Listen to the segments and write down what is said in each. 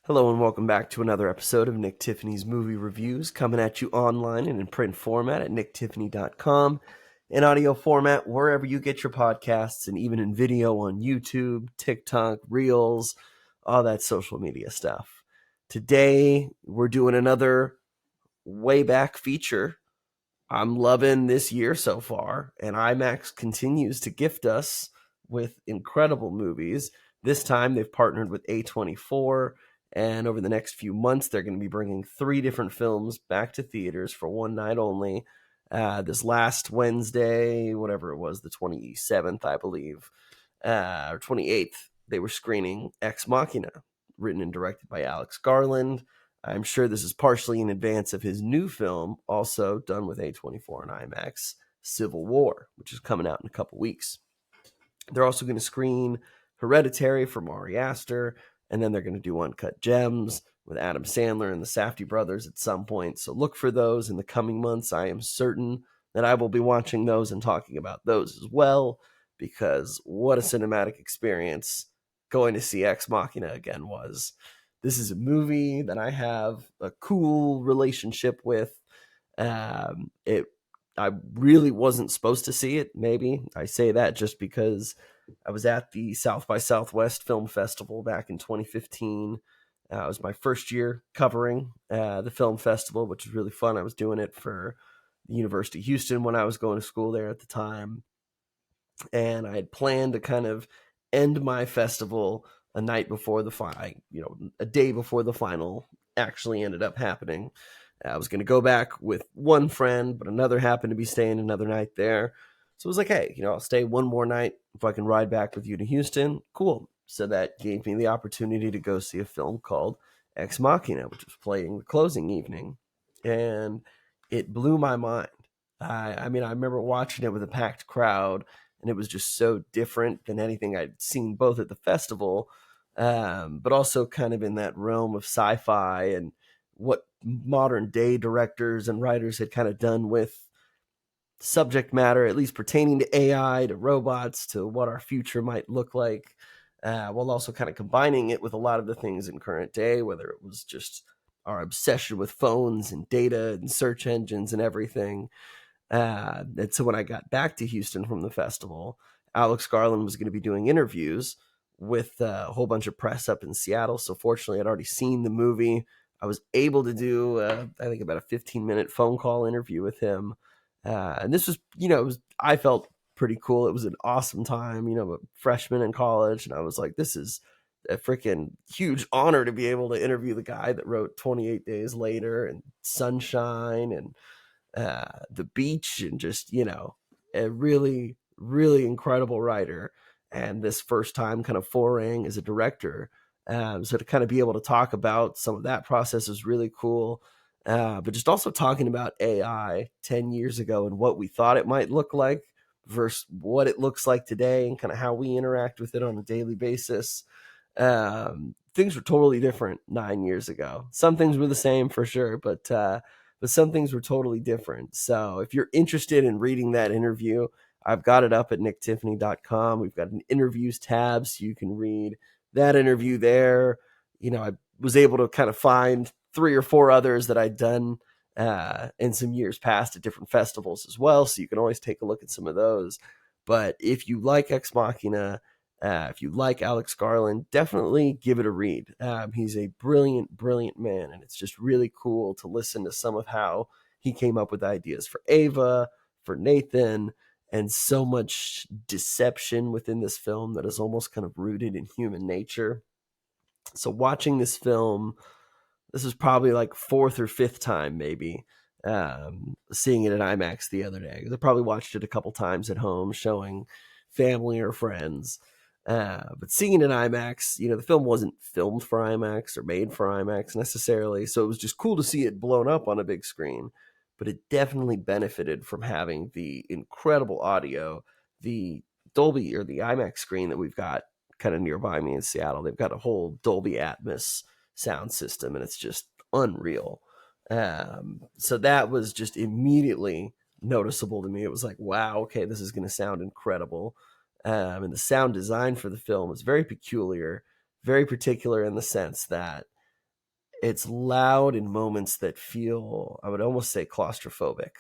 Hello and welcome back to another episode of Nick Tiffany's Movie Reviews, coming at you online and in print format at nicktiffany.com, in audio format wherever you get your podcasts, and even in video on YouTube, TikTok, Reels, all that social media stuff. Today, we're doing another way back feature. I'm loving this year so far, and IMAX continues to gift us with incredible movies. This time, they've partnered with A24, and over the next few months, they're going to be bringing 3 different films back to theaters for one night only. This last Wednesday, whatever it was, the 27th, I believe, or 28th, they were screening Ex Machina, written and directed by Alex Garland. I'm sure this is partially in advance of his new film, also done with A24 and IMAX, Civil War, which is coming out in a couple weeks. They're also going to screen Hereditary for Ari Aster, and then they're going to do Uncut Gems with Adam Sandler and the Safdie brothers at some point. So look for those in the coming months. I am certain that I will be watching those and talking about those as well, because what a cinematic experience going to see Ex Machina again was. This is a movie that I have a cool relationship with. It I really wasn't supposed to see it, maybe. I say that just because I was at the South by Southwest Film Festival back in 2015. It was my first year covering the film festival, which was really fun. I was doing it for the University of Houston when I was going to school there at the time. And I had planned to kind of end my festival a night before the final, a day before the final actually ended up happening. I was going to go back with one friend, but another happened to be staying another night there. So it was like, hey, I'll stay one more night if I can ride back with you to Houston. Cool. So that gave me the opportunity to go see a film called Ex Machina, which was playing the closing evening. And it blew my mind. I mean, I remember watching it with a packed crowd, and it was just so different than anything I'd seen both at the festival, but also kind of in that realm of sci-fi and what modern day directors and writers had kind of done with subject matter, at least pertaining to AI, to robots, to what our future might look like, while also kind of combining it with a lot of the things in current day, whether it was just our obsession with phones and data and search engines and everything. And so when I got back to Houston from the festival, Alex Garland was going to be doing interviews with a whole bunch of press up in Seattle. So fortunately, I'd already seen the movie. I was able to do, I think, about a 15-minute phone call interview with him. And this was, I felt pretty cool. It was an awesome time, a freshman in college. And I was like, this is a freaking huge honor to be able to interview the guy that wrote 28 Days Later and Sunshine and the beach, and just a really really incredible writer, and this first time kind of foraying as a director. So to kind of be able to talk about some of that process is really cool, but just also talking about AI 10 years ago and what we thought it might look like versus what it looks like today, and kind of how we interact with it on a daily basis. Things were totally different 9 years ago. Some things were the same for sure, but some things were totally different. So if you're interested in reading that interview, I've got it up at nicktiffany.com. We've got an interviews tab, so you can read that interview there. I was able to kind of find 3 or 4 others that I'd done in some years past at different festivals as well. So you can always take a look at some of those. But if you like Ex Machina, if you like Alex Garland, definitely give it a read. He's a brilliant, brilliant man, and it's just really cool to listen to some of how he came up with ideas for Ava, for Nathan, and so much deception within this film that is almost kind of rooted in human nature. So watching this film, this is probably like 4th or 5th time maybe, seeing it at IMAX the other day. I probably watched it a couple times at home, showing family or friends. But seeing it in IMAX, the film wasn't filmed for IMAX or made for IMAX necessarily, so it was just cool to see it blown up on a big screen. But it definitely benefited from having the incredible audio, the Dolby or the IMAX screen that we've got kind of nearby me in Seattle. They've got a whole Dolby Atmos sound system, and it's just unreal. So that was just immediately noticeable to me. It was like, wow, okay, this is going to sound incredible. And the sound design for the film is very peculiar, very particular in the sense that It's loud in moments that feel, I would almost say, claustrophobic.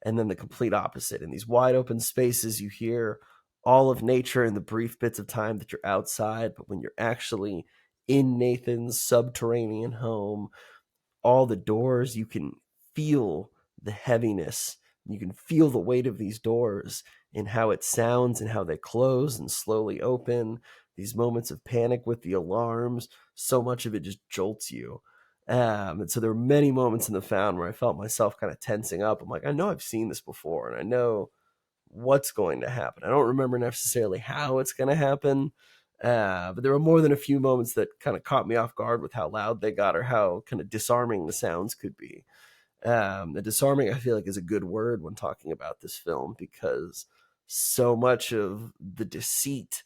And then the complete opposite. In these wide open spaces, you hear all of nature in the brief bits of time that you're outside. But when you're actually in Nathan's subterranean home, all the doors, you can feel the heaviness. You can feel the weight of these doors and how it sounds and how they close and slowly open. These moments of panic with the alarms, so much of it just jolts you. And so there were many moments in the film where I felt myself kind of tensing up. I'm like, I know I've seen this before and I know what's going to happen. I don't remember necessarily how it's going to happen, but there were more than a few moments that kind of caught me off guard with how loud they got or how kind of disarming the sounds could be. The disarming, I feel like, is a good word when talking about this film because so much of the deceit,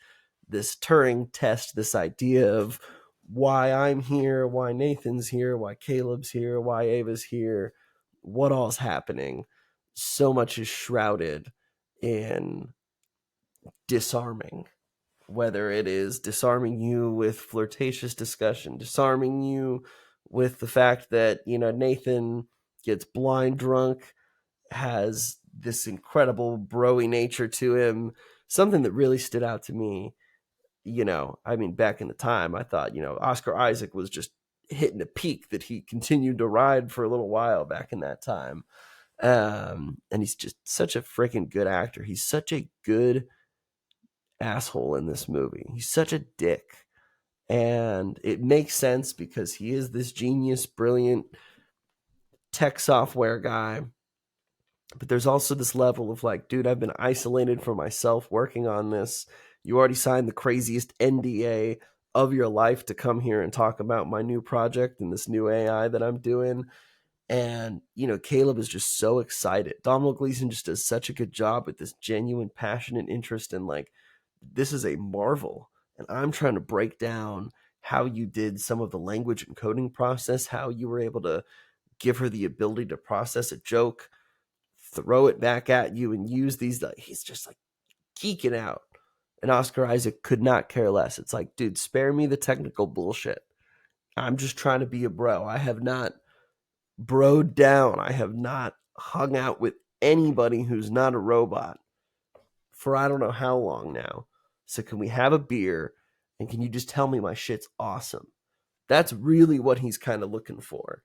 this Turing test, this idea of why I'm here, why Nathan's here, why Caleb's here, why Ava's here, what all's happening, so much is shrouded in disarming. Whether it is disarming you with flirtatious discussion, disarming you with the fact that, Nathan gets blind drunk, has this incredible broy nature to him. Something that really stood out to me, I mean, back in the time, I thought, Oscar Isaac was just hitting a peak that he continued to ride for a little while back in that time. And he's just such a freaking good actor. He's such a good asshole in this movie. He's such a dick. And it makes sense because he is this genius, brilliant tech software guy. But there's also this level of like, dude, I've been isolated from myself working on this. You already signed the craziest NDA of your life to come here and talk about my new project and this new AI that I'm doing. And, Caleb is just so excited. Domhnall Gleeson just does such a good job with this genuine, passionate interest in like, this is a marvel. And I'm trying to break down how you did some of the language encoding process, how you were able to give her the ability to process a joke, throw it back at you, and use these. He's just like geeking out. And Oscar Isaac could not care less. It's like, dude, spare me the technical bullshit. I'm just trying to be a bro. I have not broed down. I have not hung out with anybody who's not a robot for I don't know how long now. So can we have a beer and can you just tell me my shit's awesome? That's really what he's kind of looking for,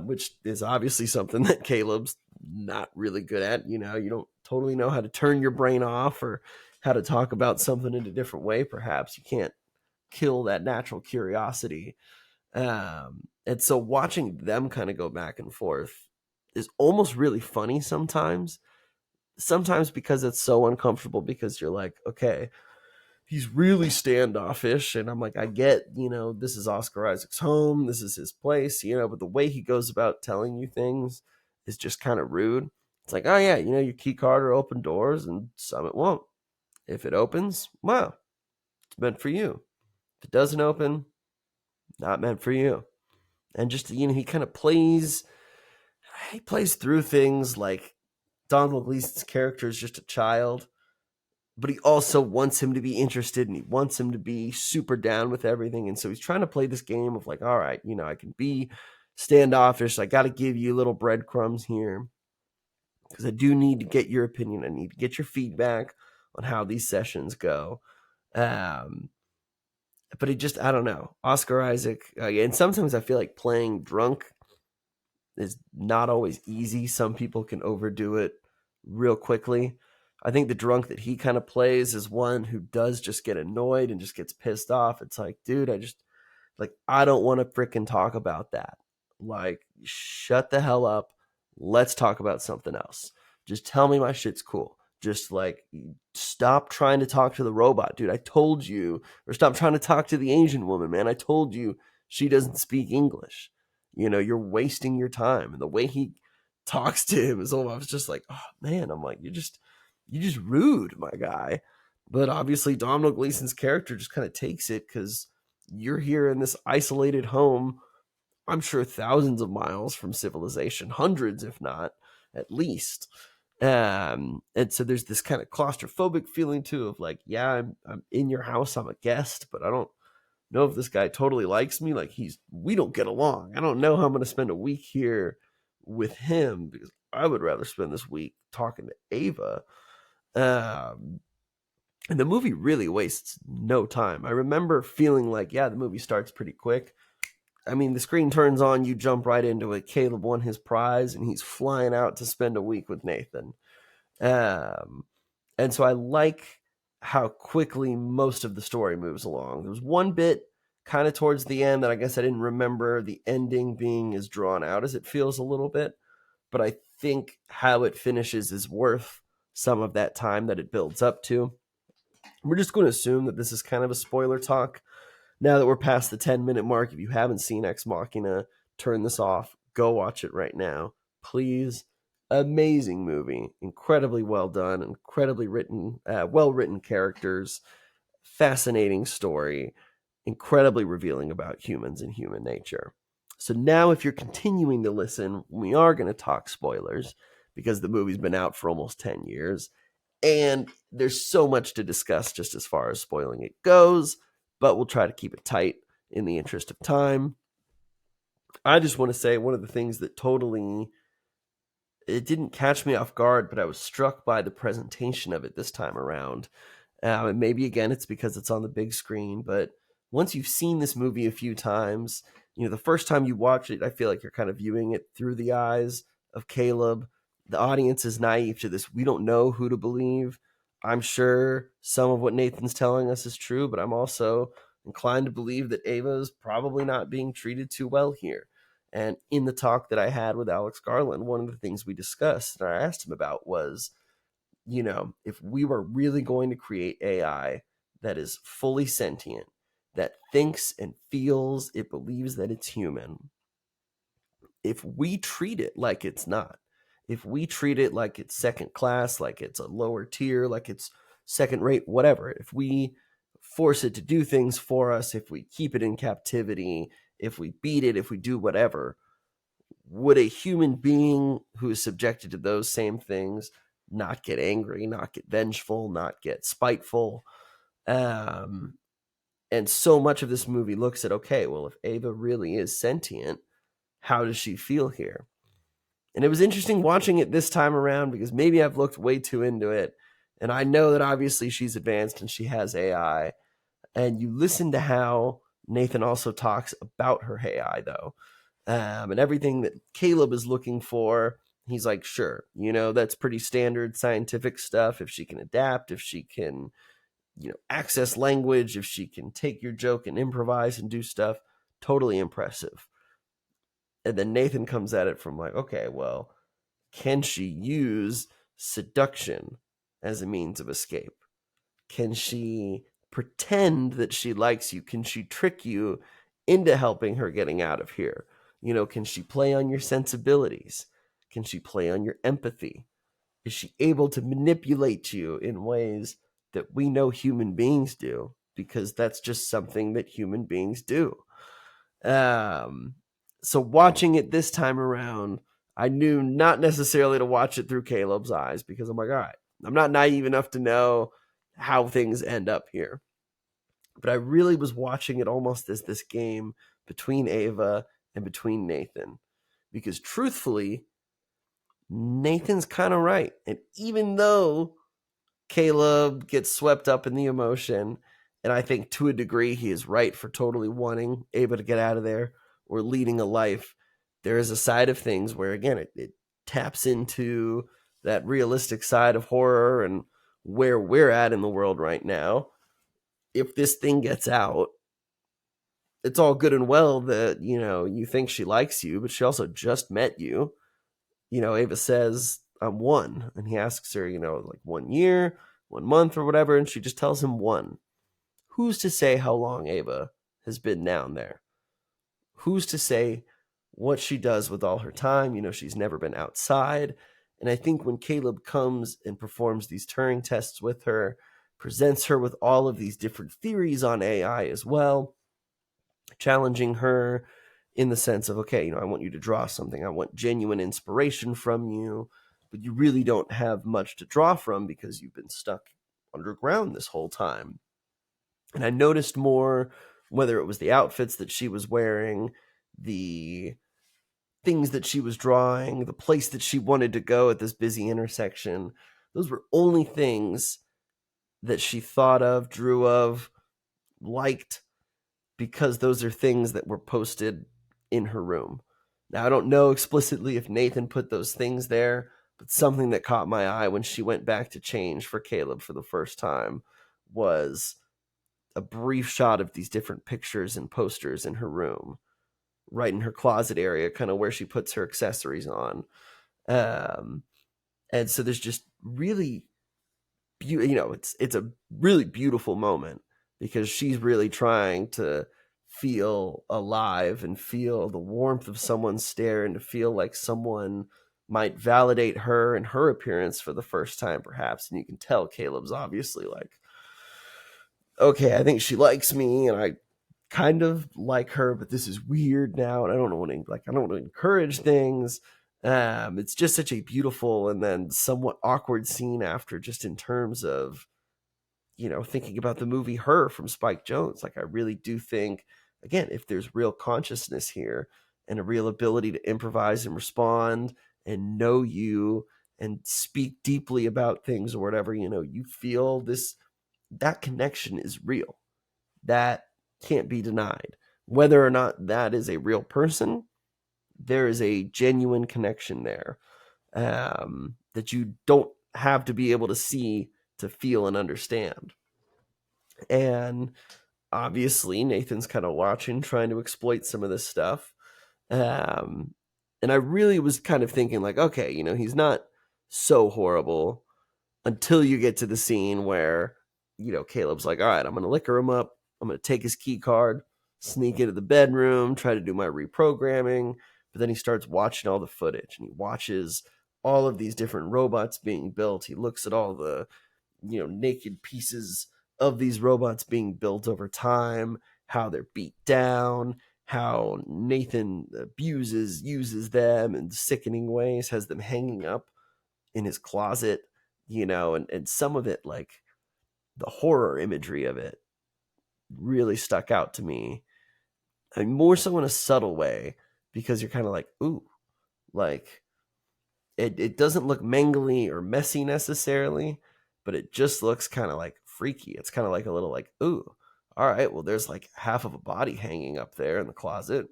which is obviously something that Caleb's not really good at. You don't totally know how to turn your brain off or how to talk about something in a different way. Perhaps you can't kill that natural curiosity. And so watching them kind of go back and forth is almost really funny sometimes. Sometimes because it's so uncomfortable because you're like, okay, he's really standoffish. And I'm like, I get, this is Oscar Isaac's home. This is his place, but the way he goes about telling you things is just kind of rude. It's like, oh, yeah, your key card will open doors and some it won't. If it opens, wow, it's meant for you. If it doesn't open, not meant for you. And just, he kind of plays through things like Donald Gleason's character is just a child, but he also wants him to be interested and he wants him to be super down with everything. And so he's trying to play this game of like, all right, I can be standoffish. I got to give you little breadcrumbs here because I do need to get your opinion. I need to get your feedback on how these sessions go. But it just, I don't know. Oscar Isaac, and sometimes I feel like playing drunk is not always easy. Some people can overdo it real quickly. I think the drunk that he kind of plays is one who does just get annoyed and just gets pissed off. It's like, dude, I don't want to freaking talk about that. Like, shut the hell up. Let's talk about something else. Just tell me my shit's cool. Just like, stop trying to talk to the robot, dude. I told you, or stop trying to talk to the Asian woman, man. I told you she doesn't speak English. You're wasting your time. And the way he talks to him is all, I was just like, oh man, I'm like, you're just rude, my guy. But obviously, Domhnall Gleeson's character just kind of takes it because you're here in this isolated home, I'm sure thousands of miles from civilization, hundreds, if not at least. And so there's this kind of claustrophobic feeling too of like, yeah, I'm in your house, I'm a guest, but I don't know if this guy totally likes me. Like we don't get along. I don't know how I'm going to spend a week here with him because I would rather spend this week talking to Ava. Um, and the movie really wastes no time. I remember feeling like, yeah, the movie starts pretty quick. I mean, the screen turns on, you jump right into it. Caleb won his prize, and he's flying out to spend a week with Nathan. Um, and so I like how quickly most of the story moves along. There was one bit kind of towards the end that I guess I didn't remember the ending being as drawn out as it feels a little bit, but I think how it finishes is worth some of that time that it builds up to. We're just going to assume that this is kind of a spoiler talk. Now that we're past the 10-minute mark, if you haven't seen Ex Machina, turn this off. Go watch it right now. Please. Amazing movie. Incredibly well done. Incredibly written, well written characters. Fascinating story. Incredibly revealing about humans and human nature. So now, if you're continuing to listen, we are going to talk spoilers because the movie's been out for almost 10 years. And there's so much to discuss just as far as spoiling it goes, but we'll try to keep it tight in the interest of time. I just want to say one of the things that totally it didn't catch me off guard, but I was struck by the presentation of it this time around. And maybe again, it's because it's on the big screen, but once you've seen this movie a few times, the first time you watch it, I feel like you're kind of viewing it through the eyes of Caleb. The audience is naive to this. We don't know who to believe. I'm sure some of what Nathan's telling us is true, but I'm also inclined to believe that Ava's probably not being treated too well here. And in the talk that I had with Alex Garland, one of the things we discussed and I asked him about was, if we were really going to create AI that is fully sentient, that thinks and feels, it believes that it's human, if we treat it like it's not, if we treat it like it's second class, like it's a lower tier, like it's second rate, whatever, if we force it to do things for us, if we keep it in captivity, if we beat it, if we do whatever, would a human being who is subjected to those same things not get angry, not get vengeful, not get spiteful? Um, and so much of this movie looks at, okay, well, if Ava really is sentient, how does she feel here? And it was interesting watching it this time around because maybe I've looked way too into it. And I know that obviously she's advanced and she has AI. And you listen to how Nathan also talks about her AI, though. And everything that Caleb is looking for, he's like, sure, that's pretty standard scientific stuff. If she can adapt, if she can, access language, if she can take your joke and improvise and do stuff, totally impressive. And then Nathan comes at it from like, okay, well, can she use seduction as a means of escape? Can she pretend that she likes you? Can she trick you into helping her getting out of here? Can she play on your sensibilities? Can she play on your empathy? Is she able to manipulate you in ways that we know human beings do? Because that's just something that human beings do. Um, so watching it this time around, I knew not necessarily to watch it through Caleb's eyes because I'm like, all right, I'm not naive enough to know how things end up here. But I really was watching it almost as this game between Ava and between Nathan. Because truthfully, Nathan's kind of right. And even though Caleb gets swept up in the emotion, and I think to a degree he is right for totally wanting Ava to get out of there or leading a life, there is a side of things where, again, it taps into that realistic side of horror and where we're at in the world right now. If this thing gets out, it's all good and well that, you think she likes you, but she also just met you. Ava says, I'm one. And he asks her, like 1 year, 1 month, or whatever. And she just tells him one. Who's to say how long Ava has been down there? Who's to say what she does with all her time? She's never been outside. And I think when Caleb comes and performs these Turing tests with her, presents her with all of these different theories on AI as well, challenging her in the sense of, okay, I want you to draw something. I want genuine inspiration from you, but you really don't have much to draw from because you've been stuck underground this whole time. And I noticed more whether it was the outfits that she was wearing, the things that she was drawing, the place that she wanted to go at this busy intersection. Those were only things that she thought of, drew of, liked, because those are things that were posted in her room. Now, I don't know explicitly if Nathan put those things there, but something that caught my eye when she went back to change for Caleb for the first time was a brief shot of these different pictures and posters in her room, right in her closet area, kind of where she puts her accessories on. Um, and so there's just really, it's a really beautiful moment because she's really trying to feel alive and feel the warmth of someone's stare and to feel like someone might validate her and her appearance for the first time, perhaps. And you can tell Caleb's obviously like, okay, I think she likes me and I kind of like her, but this is weird now, and I don't want to encourage things. It's just such a beautiful and then somewhat awkward scene after, just in terms of thinking about the movie Her from Spike Jonze. Like, I really do think, again, if there's real consciousness here and a real ability to improvise and respond and know you and speak deeply about things or whatever, you feel this, that connection is real. That can't be denied. Whether or not that is a real person, there is a genuine connection there, that you don't have to be able to see to feel and understand. And obviously, Nathan's kind of watching, trying to exploit some of this stuff. Um, and I really was kind of thinking, like, okay, he's not so horrible until you get to the scene where, Caleb's like, all right, I'm going to liquor him up. I'm going to take his key card, sneak into the bedroom, try to do my reprogramming. But then he starts watching all the footage and he watches all of these different robots being built. He looks at all the, naked pieces of these robots being built over time, how they're beat down, how Nathan uses them in sickening ways, has them hanging up in his closet, and some of it, like the horror imagery of it, really stuck out to me. I mean, more so in a subtle way, because you're kind of like, ooh, like it doesn't look mangly or messy necessarily, but it just looks kind of like freaky. It's kind of like a little like, ooh, all right, well, there's like half of a body hanging up there in the closet.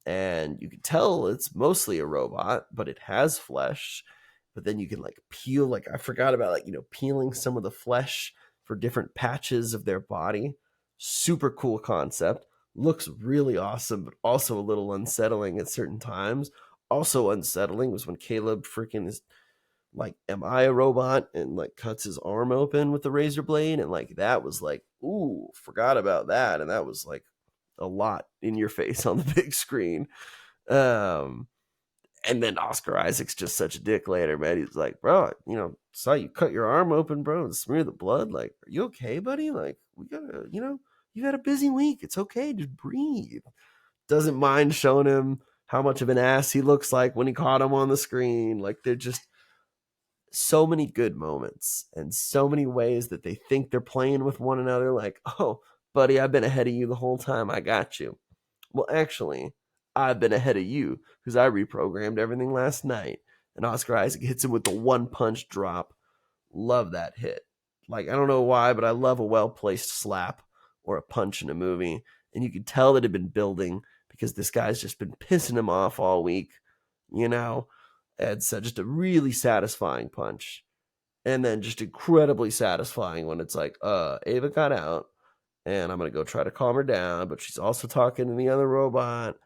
And you can tell it's mostly a robot, but it has flesh. But then you can like peel, like I forgot about, like, peeling some of the flesh for different patches of their body. Super cool concept. Looks really awesome, but also a little unsettling at certain times. Also unsettling was when Caleb freaking is like, am I a robot? And like cuts his arm open with the razor blade. And like that was like, ooh, forgot about that. And that was like a lot in your face on the big screen. Um, and then Oscar Isaac's just such a dick later, man. He's like, bro, saw you cut your arm open, bro, and smear the blood. Like, are you okay, buddy? Like, we gotta, you had a busy week. It's okay. Just breathe. Doesn't mind showing him how much of an ass he looks like when he caught him on the screen. Like, they're just so many good moments and so many ways that they think they're playing with one another. Like, oh, buddy, I've been ahead of you the whole time. I got you. Well, actually, I've been ahead of you because I reprogrammed everything last night. And Oscar Isaac hits him with the one punch drop. Love that hit. Like, I don't know why, but I love a well placed slap or a punch in a movie. And you can tell that it had been building because this guy's just been pissing him off all week, you know? And so just a really satisfying punch. And then just incredibly satisfying when it's like, Ava got out and I'm going to go try to calm her down, but she's also talking to the other robot.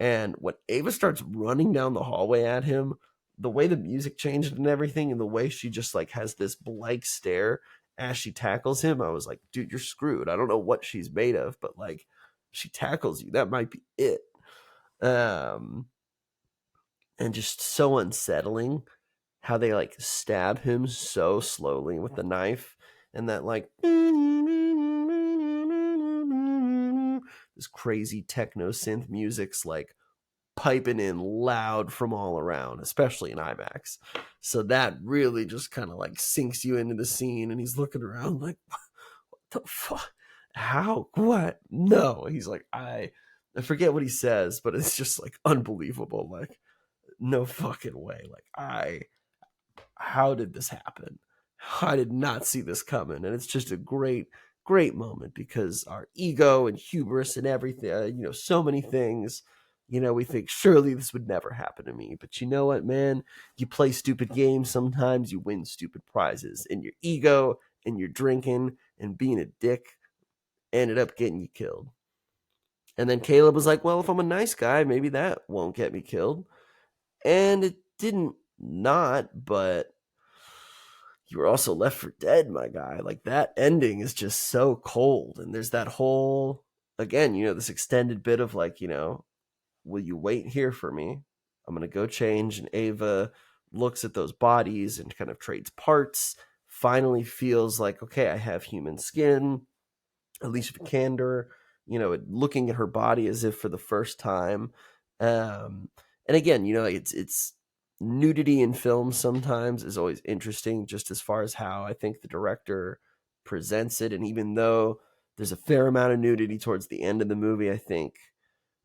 And when Ava starts running down the hallway at him, the way the music changed and everything, and the way she just like has this blank stare as she tackles him, I was like, dude, you're screwed. I don't know what she's made of, but like, she tackles you. That might be it. And just so unsettling how they like stab him so slowly with the knife, and that like this crazy techno synth music's like piping in loud from all around, especially in IMAX. So that really just kind of like sinks you into the scene, and he's looking around like, what the fuck? how? What? No. He's like, I forget what he says, but it's just like unbelievable. Like, no fucking way. Like, how did this happen? I did not see this coming. And it's just a great, great moment because our ego and hubris and everything, so many things, we think surely this would never happen to me. But you know what, man? You play stupid games sometimes, you win stupid prizes. And your ego and your drinking and being a dick ended up getting you killed. And then Caleb was like, well, if I'm a nice guy, maybe that won't get me killed. And it didn't not, but you were also left for dead, my guy. Like that ending is just so cold. And there's that whole, again, this extended bit of like, will you wait here for me? I'm going to go change. And Ava looks at those bodies and kind of trades parts, finally feels like, okay, I have human skin, at least with candor, looking at her body as if for the first time. And again, it's nudity in film sometimes is always interesting, just as far as how I think the director presents it. And even though there's a fair amount of nudity towards the end of the movie, I think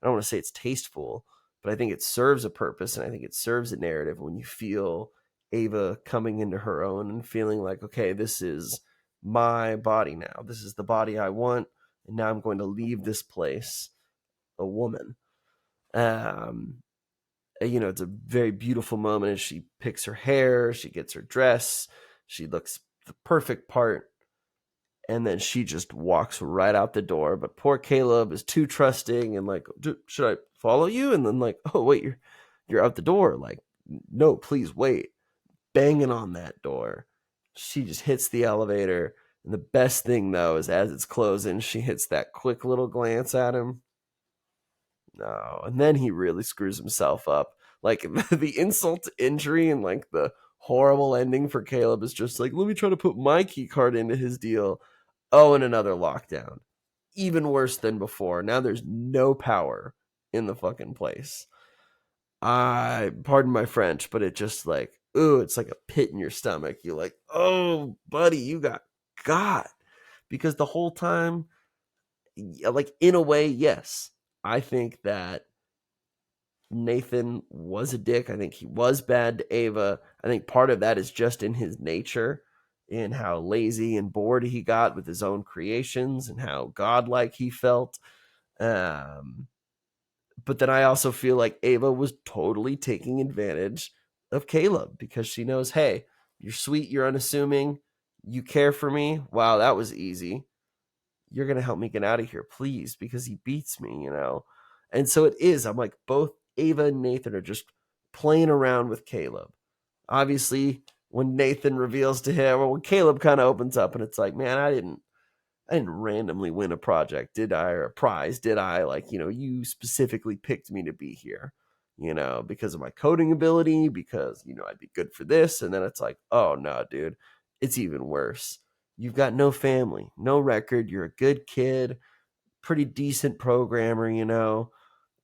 I don't want to say it's tasteful, but I think it serves a purpose and I think it serves a narrative when you feel Ava coming into her own and feeling like, okay, this is my body now. This is the body I want, and now I'm going to leave this place a woman. It's a very beautiful moment as she picks her hair, she gets her dress, she looks the perfect part, and then she just walks right out the door. But poor Caleb is too trusting and like, should I follow you? And then like, oh wait, you're out the door. Like, no, please wait. Banging on that door. She just hits the elevator. And the best thing though is as it's closing, she hits that quick little glance at him. No, and then he really screws himself up. Like the insult to injury and like the horrible ending for Caleb is just like, let me try to put my key card into his deal. Oh, and another lockdown. Even worse than before. Now there's no power in the fucking place. I pardon my French, but it just like, ooh, it's like a pit in your stomach. You're like, oh, buddy, you got. Because the whole time, like in a way, yes, I think that Nathan was a dick. I think he was bad to Ava. I think part of that is just in his nature, in how lazy and bored he got with his own creations and how godlike he felt. Um, but then I also feel like Ava was totally taking advantage of Caleb because she knows, hey, you're sweet, you're unassuming, you care for me. Wow, that was easy. You're going to help me get out of here, please, because he beats me. And so it is. I'm like, both Ava and Nathan are just playing around with Caleb. Obviously, when Nathan reveals to him, or when Caleb kind of opens up and it's like, man, I didn't randomly win a project, did I? Or a prize, did I? Like, you specifically picked me to be here, because of my coding ability, because, I'd be good for this. And then it's like, oh, no, dude, it's even worse. You've got no family, no record. You're a good kid, pretty decent programmer.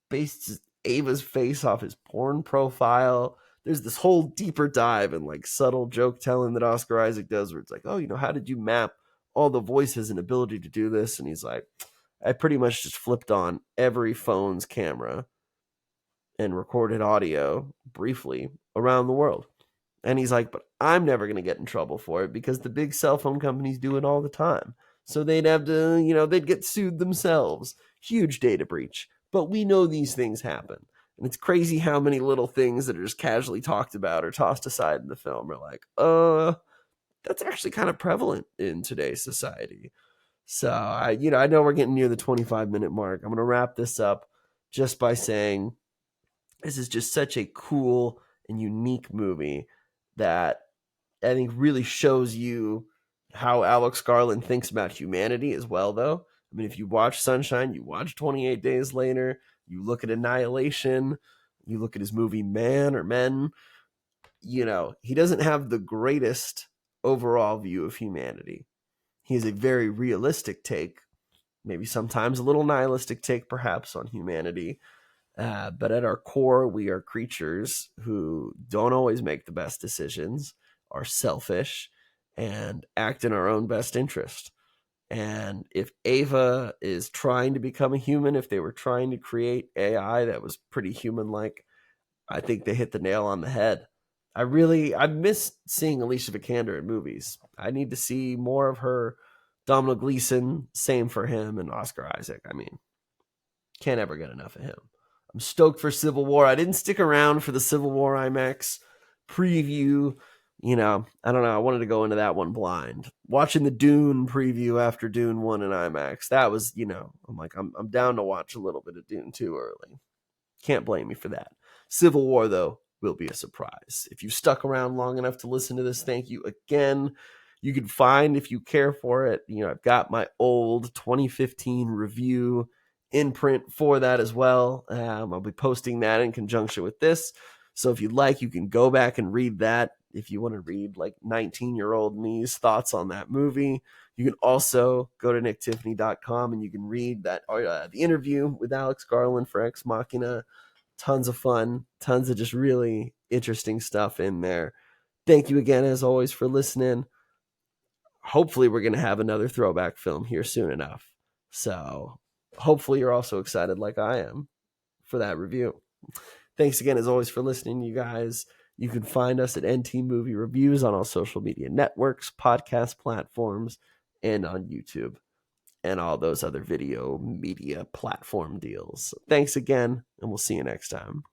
Based Ava's face off his porn profile. There's this whole deeper dive and like subtle joke telling that Oscar Isaac does where it's like, oh, how did you map all the voices and ability to do this? And he's like, I pretty much just flipped on every phone's camera and recorded audio briefly around the world. And he's like, but I'm never going to get in trouble for it because the big cell phone companies do it all the time. So they'd have to, they'd get sued themselves. Huge data breach. But we know these things happen. And it's crazy how many little things that are just casually talked about or tossed aside in the film are like, that's actually kind of prevalent in today's society. So I know we're getting near the 25-minute mark. I'm going to wrap this up just by saying this is just such a cool and unique movie that I think really shows you how Alex Garland thinks about humanity as well, though. I mean, if you watch Sunshine, you watch 28 Days Later, you look at Annihilation, you look at his movie Man or Men, he doesn't have the greatest overall view of humanity. He has a very realistic take, maybe sometimes a little nihilistic take, perhaps, on humanity. But at our core, we are creatures who don't always make the best decisions, are selfish, and act in our own best interest. And if Ava is trying to become a human, if they were trying to create AI that was pretty human like, I think they hit the nail on the head. I miss seeing Alicia Vikander in movies. I need to see more of her. Domhnall Gleeson, same for him, and Oscar Isaac. I mean, can't ever get enough of him. I'm stoked for Civil War. I didn't stick around for the Civil War IMAX preview. I don't know. I wanted to go into that one blind. Watching the Dune preview after Dune 1 in IMAX, that was, I'm like, I'm down to watch a little bit of Dune 2 early. Can't blame me for that. Civil War, though, will be a surprise. If you stuck around long enough to listen to this, thank you again. You can find, if you care for it, I've got my old 2015 review in print for that as well. I'll be posting that in conjunction with this. So if you'd like, you can go back and read that. If you want to read like 19-year-old me's thoughts on that movie, you can also go to nicktiffany.com and you can read that the interview with Alex Garland for Ex Machina. Tons of fun, tons of just really interesting stuff in there. Thank you again, as always, for listening. Hopefully, we're going to have another throwback film here soon enough. So hopefully you're also excited like I am for that review. Thanks again, as always, for listening, you guys. You can find us at NT Movie Reviews on all social media networks, podcast platforms, and on YouTube, and all those other video media platform deals. Thanks again, and we'll see you next time.